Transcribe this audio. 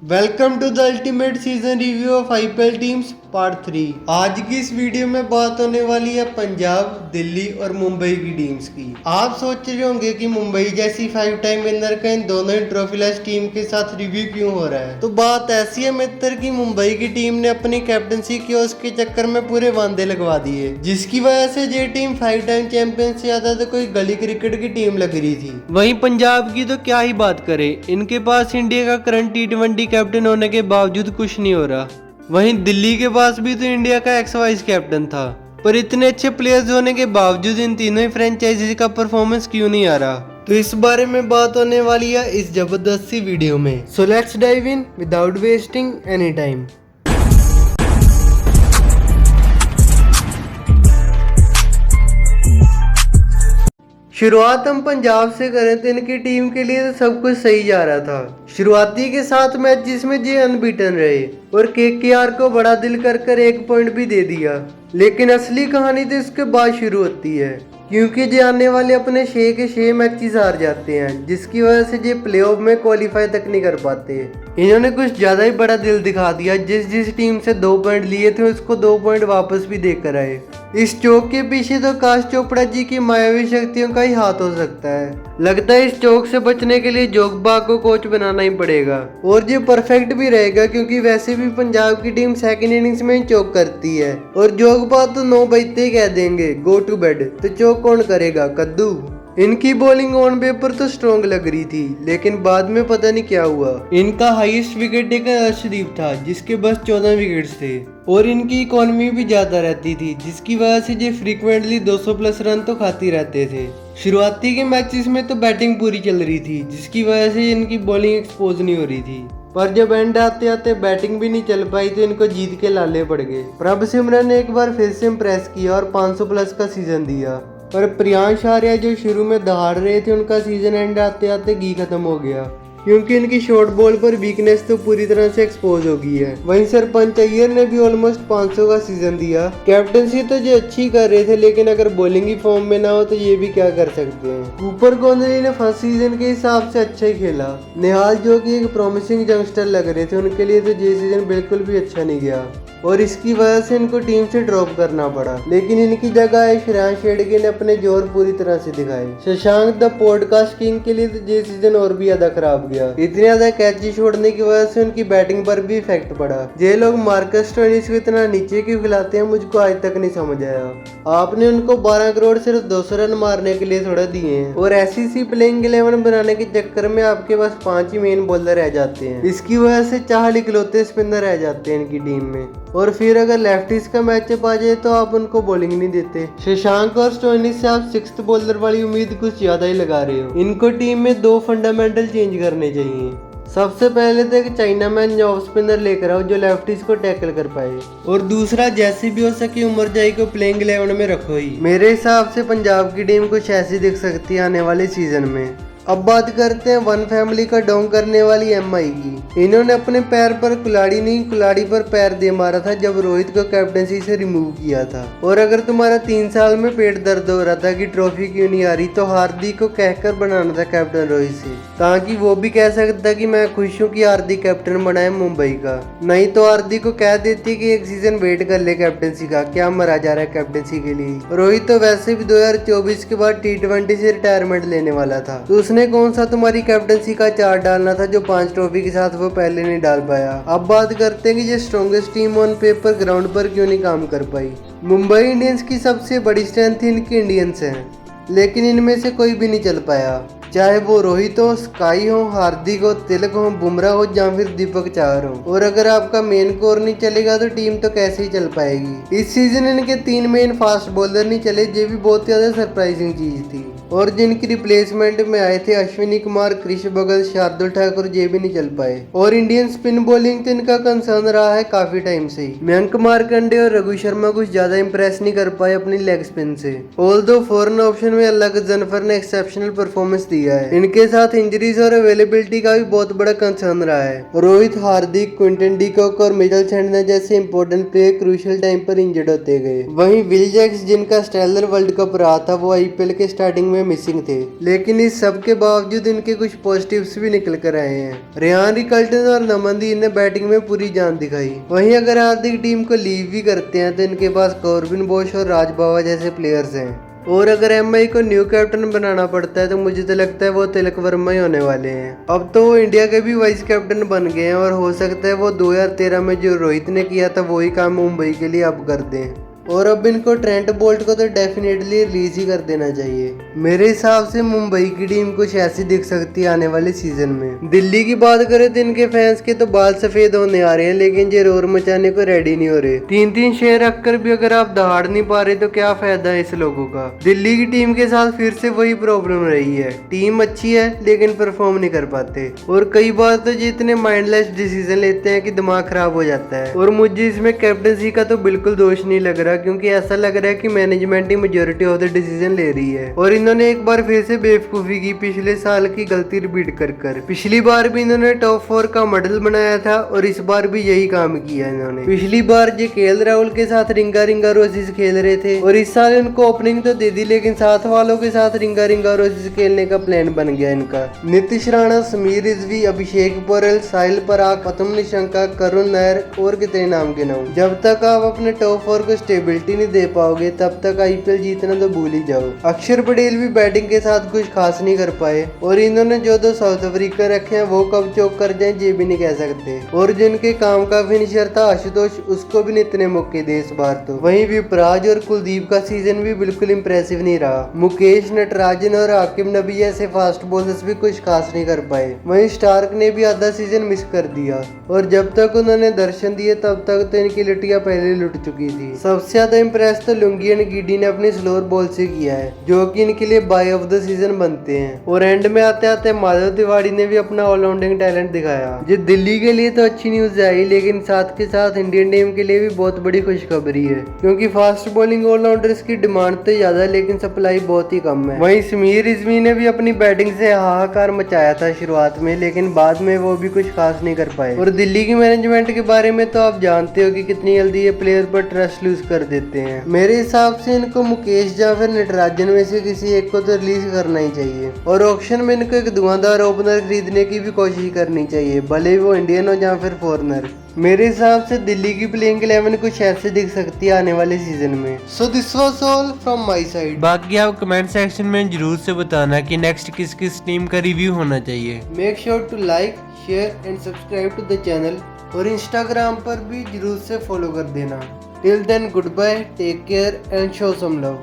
Welcome to the ultimate season review of IPL teams part 3। आज की इस video में बात होने वाली है पंजाब, दिल्ली और मुंबई की टीम्स की। आप सोच रहे होंगे कि मुंबई जैसी 5 टाइम विनर का इन दोनों ही ट्रॉफीलेस टीम के साथ रिव्यू क्यों हो रहा है। तो बात ऐसी है मित्र कि मुंबई की टीम ने अपनी कैप्टनसी की उसके चक्कर में पूरे वांदे लगवा दिए, जिसकी वजह से ये टीम 5 टाइम चैंपियन से ज्यादा तो कोई गली क्रिकेट की टीम लग रही थी। वहीं पंजाब की तो क्या ही बात करें, इनके पास इंडिया का करंट T20 कैप्टन होने के बावजूद कुछ नहीं हो रहा। वहीं दिल्ली के पास भी तो इंडिया का एक्स वाइस कैप्टन था, पर इतने अच्छे प्लेयर्स होने के बावजूद इन तीनों ही फ्रेंचाइजीज का परफॉर्मेंस क्यों नहीं आ रहा। तो इस बारे में बात होने वाली है इस जबरदस्त सी वीडियो में। So let's dive in without wasting any time. शुरुआत हम पंजाब से करें तो इनकी टीम के लिए तो सब कुछ सही जा रहा था। शुरुआती के 7 मैच जिसमें जे अनबीटन रहे और केकेआर को बड़ा दिल कर 1 पॉइंट भी दे दिया। लेकिन असली कहानी तो इसके बाद शुरू होती है, क्योंकि जे आने वाले अपने 6 के 6 मैचेस हार जाते हैं, जिसकी वजह से जे प्लेऑफ में क्वालिफाई तक नहीं कर पाते। इन्होंने कुछ ज्यादा ही बड़ा दिल दिखा दिया। जिस टीम से 2 पॉइंट लिए थे उसको 2 पॉइंट वापस भी देकर आए। इस चौक के पीछे तो आकाश चोपड़ा जी की मायावी शक्तियों का ही हाथ हो सकता है। लगता है इस चौक से बचने के लिए जोगबा को कोच बनाना ही पड़ेगा, और ये परफेक्ट भी रहेगा, क्योंकि वैसे भी पंजाब की टीम सेकंड इनिंग्स में ही चौक करती है और जोगबा तो 9 बजते ही कह देंगे गो टू बेड। तो चौक कौन करेगा? कद्दू। इनकी बॉलिंग ऑन पेपर तो स्ट्रॉन्ग लग रही थी, लेकिन बाद में पता नहीं क्या हुआ। इनका हाईएस्ट विकेट टेकर अर्शदीप था, जिसके बस 14 विकेट्स थे, और इनकी इकोनॉमी भी ज्यादा रहती थी, जिसकी वजह से ये फ्रीक्वेंटली 200 प्लस रन तो खाती रहते थे। शुरुआती के मैचेस में तो बैटिंग पूरी चल रही थी, जिसकी वजह से इनकी बॉलिंग एक्सपोज नहीं हो रही थी, पर जब एंड आते आते बैटिंग भी नहीं चल पाई तो इनको जीत के लाले पड़ गए। प्रभ सिमरन ने एक बार फिर से इम्प्रेस किया और 500 प्लस का सीजन दिया, पर प्रियांश आर्या जो शुरू में दहाड़ रहे थे उनका सीजन एंड आते आते घी खत्म हो गया, क्योंकि इनकी शॉर्ट बॉल पर वीकनेस तो पूरी तरह से एक्सपोज हो गई है। वहीं सरपंच अय्यर ने भी ऑलमोस्ट 500 का सीजन दिया। कैप्टनसी तो जो अच्छी कर रहे थे, लेकिन अगर बॉलिंग ही फॉर्म में ना हो तो ये भी क्या कर सकते हैं। कूपर कोहली ने फर्स्ट सीजन के हिसाब से अच्छा ही खेला। निहाल जो कि एक प्रॉमिसिंग यंगस्टर लग रहे थे, उनके लिए तो ये सीजन बिल्कुल भी अच्छा नहीं गया और इसकी वजह से इनको टीम से ड्रॉप करना पड़ा। लेकिन इनकी जगह श्रेयांश शेडगे ने अपने जोर पूरी तरह से दिखाए। शशांक द पॉडकास्ट किंग के लिए तो ये सीजन और भी ज्यादा खराब गया। इतने ज्यादा कैची छोड़ने की वजह से उनकी बैटिंग पर भी इफेक्ट पड़ा। ये लोग मार्कस स्टोइनिस को इतना नीचे क्यों खिलाते हैं, मुझको आज तक नहीं समझ आया। आपने उनको 12 करोड़ सिर्फ 200 रन मारने के लिए थोड़ा दिए हैं, और ऐसी प्लेइंग 11 बनाने के चक्कर में आपके पास 5 ही मेन बॉलर रह जाते हैं। इसकी वजह से 4 इकलौते स्पिनर रह जाते हैं इनकी टीम में, और फिर अगर लेफ्टिस का मैचअप आ जाए तो आप उनको बॉलिंग नहीं देते। शशांक और स्टोइनिस से आप 6th बॉलर वाली उम्मीद कुछ ज्यादा ही लगा रहे हो। इनको टीम में 2 फंडामेंटल चेंज करने चाहिए। सबसे पहले तो एक चाइना मैन ऑफ स्पिनर लेकर आओ जो लेफ्टिस को टैकल कर पाए, और दूसरा जैसे भी हो सके उमरजाई को प्लेइंग 11 में रखो ही। मेरे हिसाब से पंजाब की टीम कुछ ऐसी दिख सकती है आने वाले सीजन में। अब बात करते हैं वन फैमिली का डोंग करने वाली एमआई की। इन्होंने अपने पैर पर कुल्हाड़ी नहीं, कुल्हाड़ी पर पैर दे मारा था जब रोहित को कैप्टनसी से रिमूव किया था। और अगर तुम्हारा 3 साल में पेट दर्द हो रहा था कि ट्रॉफी क्यों नहीं आ रही, तो हार्दिक को कहकर बनाना था कैप्टन रोहित से, ताकि वो भी कह सकता कि मैं खुश हूँ कि हार्दिक कैप्टन बनाए मुंबई का। नहीं तो हार्दिक को कह देती कि एक सीजन वेट कर ले कैप्टनसी का, क्या मरा जा रहा है कैप्टनसी के लिए। रोहित तो वैसे भी 2024 के बाद T20 से रिटायरमेंट लेने वाला था, तो उसने कौन सा तुम्हारी कैप्टनसी का चार्ट डालना था जो 5 ट्रॉफी के साथ वो पहले नहीं डाल पाया। अब बात करते हैं कि ये strongest team on paper ground पर क्यों नहीं काम कर पाई। मुंबई इंडियंस की सबसे बड़ी स्ट्रेंथ इनकी इंडियंस है, लेकिन इनमें से कोई भी नहीं चल पाया, चाहे वो रोहित हो, स्काई हो, हार्दिक हो, तिलक हो, बुमराह हो या फिर दीपक चाहर हो। और अगर आपका मेन कोर नहीं चलेगा तो टीम तो कैसे ही चल पाएगी। इस सीजन इनके 3 मेन फास्ट बॉलर नहीं चले, ये भी बहुत ज्यादा सरप्राइजिंग चीज थी। और जिनकी रिप्लेसमेंट में आए थे अश्विनी कुमार, कृष बगल, शार्दुल ठाकुर, ये भी नहीं चल पाए। और इंडियन स्पिन बॉलिंग तो इनका कंसर्न रहा है काफी टाइम से ही। मयंक मार्कंडे और रघु शर्मा कुछ ज्यादा इंप्रेस नहीं कर पाए अपनी लेग स्पिन से। ऑल्दो फॉरेन ऑप्शन में अल्लाह जनफर ने एक्सेप्शनल परफॉर्मेंस दिया है। इनके साथ इंजरीज और अवेलेबिलिटी का भी बहुत बड़ा कंसर्न रहा है। रोहित, हार्दिक, क्विंटन डी कॉक और मिचेल सैंटनर जैसे इंपॉर्टेंट प्लेयर क्रूशियल टाइम पर इंजर्ड होते गए। वहीं विल जैक्स जिनका स्टेलर वर्ल्ड कप रहा था, वो आईपीएल के स्टार्टिंग में में मिसिंग थे, लेकिन इस सब के बावजूद इनके कुछ पॉजिटिव्स भी निकल कर आए हैं। रेहान रिकल्टन और नमनदीप ने बैटिंग में पूरी जान दिखाई। वहीं अगर हार्दिक टीम को लीव भी करते हैं तो इनके पास कॉर्बिन बोश और राज बावा जैसे प्लेयर्स हैं। और अगर एमआई को न्यू कैप्टन बनाना पड़ता है तो मुझे तो लगता है वो तिलक वर्मा ही होने वाले हैं। अब तो वो इंडिया के भी वाइस कैप्टन बन गए हैं और हो सकता है वो 2013 में जो रोहित ने किया था वही काम मुंबई के लिए अब कर दें। और अब इनको ट्रेंट बोल्ट को तो डेफिनेटली रिलीज ही कर देना चाहिए। मेरे हिसाब से मुंबई की टीम कुछ ऐसी दिख सकती है आने वाले सीजन में। दिल्ली की बात करें तो इनके फैंस के तो बाल सफेद होने आ रहे हैं, लेकिन ये रोर मचाने को रेडी नहीं हो रहे। 3-3 शेयर रखकर भी अगर आप दहाड़ नहीं पा रहे तो क्या फायदा है इस लोगों का। दिल्ली की टीम के साथ फिर से वही प्रॉब्लम रही है, टीम अच्छी है लेकिन परफॉर्म नहीं कर पाते। और कई बार तो ये इतने माइंडलेस डिसीजन लेते हैं कि दिमाग खराब हो जाता है। और मुझे इसमें कैप्टनसी का तो बिल्कुल दोष नहीं लग रहा, क्योंकि ऐसा लग रहा है कि management he majority of the decision ले रही है। और इन्होंने एक बार फिर से बेवकूफी की, पिछले साल की गलती रिपीट कर। पिछली बार भी इन्होंने टॉप 4 का मेडल बनाया था और इस बार भी यही काम किया इन्होंने। पिछली बार ये केएल राहुल के साथ रिंगा रोजेस खेल रहे थे और इस साल इनको ओपनिंग तो दे दी, लेकिन साथ वालों के साथ रिंगा रोजेस खेलने का प्लान बन गया इनका। नीतीश राणा, समीर रिजवी, अभिषेक पोरेल, साहिल पराग, पतम निशंका, करुण नायर और कितने नाम के नाम। जब तक आप अपने टॉप 4 को स्टेबिलिटी नहीं दे पाओगे तब तक आईपीएल जीतना तो भूल ही जाओ। अक्षर पटेल भी बैटिंग के साथ कुछ खास नहीं कर पाए और इन्होंने जो 2 साउथ अफ्रीका रखे हैं वो कब चौक कर जाए ये भी नहीं कह सकते। और जिनके काम का फिनिशर था आशुतोष, उसको भी नहीं इतने मौके दे इस बार तो। वहीं विपराज और कुलदीप का सीजन भी बिल्कुल इंप्रेसिव नहीं रहा। मुकेश, नटराजन और हाकिम नबी ऐसे फास्ट बॉलर्स भी कुछ खास नहीं कर पाए। वहीं स्टार्क ने भी आधा सीजन मिस कर दिया और जब तक उन्होंने दर्शन दिए तब तक तो इनकी लिटियां पहले लुट चुकी थी। सबसे ज्यादा इंप्रेस तो लुंगी एंड गिडी ने अपनी स्लोअर बॉल से किया है, जो कि इनके लिए बाय ऑफ द सीजन बनते हैं। और एंड में आते आते माधव तिवारी ने भी अपना ऑलराउंडिंग टैलेंट दिखाया। जो दिल्ली के लिए तो अच्छी न्यूज आई, लेकिन साथ के साथ इंडियन टीम के लिए भी बहुत बड़ी खुशखबरी है, क्योंकि फास्ट बॉलिंग ऑलराउंडर्स की डिमांड तो ज्यादा है लेकिन सप्लाई बहुत ही कम है। वहीं समीर रिजवी ने भी अपनी बैटिंग से हाहाकार मचाया था शुरुआत में, लेकिन बाद में वो भी कुछ खास नहीं कर पाए। और दिल्ली की मैनेजमेंट के बारे में तो आप जानते हो कि कितनी जल्दी ये प्लेयर पर ट्रस्ट लूज कर देते हैं। मेरे हिसाब से इनको मुकेश या फिर नटराजन में से किसी एक को तो रिलीज करना ही चाहिए और ऑक्शन में इनको एक धुआंधार ओपनर खरीदने की भी कोशिश करनी चाहिए, भले वो इंडियन हो या फिर फॉरनर। मेरे हिसाब से दिल्ली की प्लेइंग 11 कुछ ऐसे दिख सकती है आने वाले सीजन में। So this was all from my side. बाकी आप कमेंट सेक्शन में जरूर से बताना कि नेक्स्ट किस किस टीम का रिव्यू होना चाहिए। Make sure to like, share and subscribe to the channel और इंस्टाग्राम पर भी जरूर से फॉलो कर देना। Till then, good bye, take care and show some love.